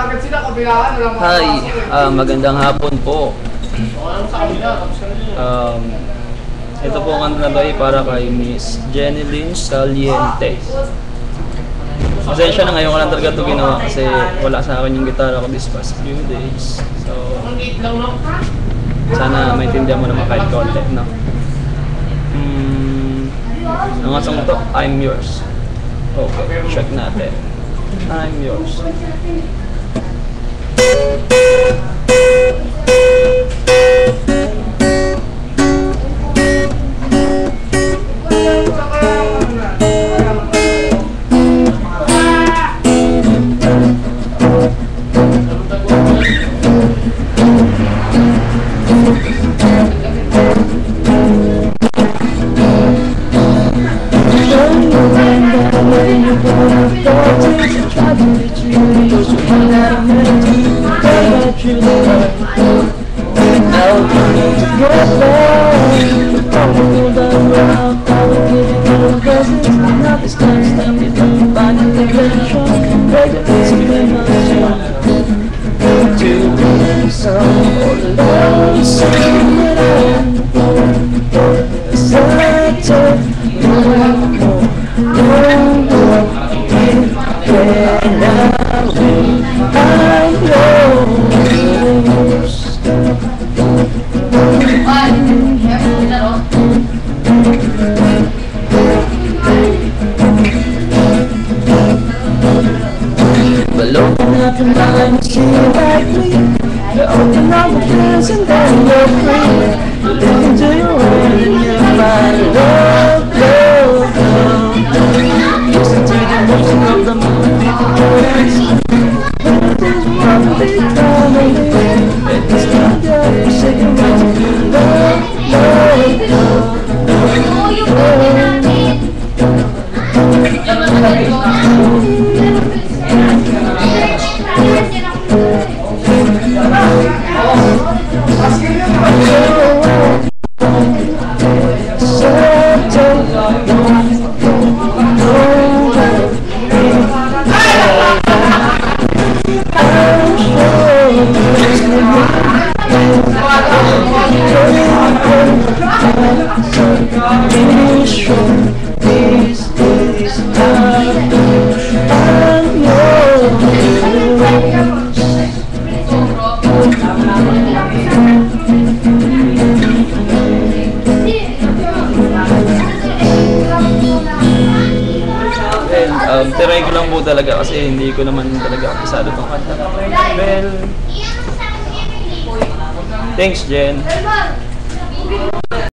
Hi, magandang hapon po. Ito po ang kanta na ba para kay Miss Jenilyn Saliente. Pasensya na, ngayon ko lang talaga ito ginawa kasi wala sa akin yung gitara ko this past few days. So, sana maintindihan mo naman kahit konti, no? Ang song to, I'm Yours. Okay, check natin. I'm Yours. Open up the hands and then you're free. You look into your head and you find love, love, love. Listen to the music of the beautiful voice. There's one big family. Let me stand there and say you want to feel love, love, try ko lang po talaga kasi hindi ko naman talaga apisado itong kanta. Well, thanks Jen.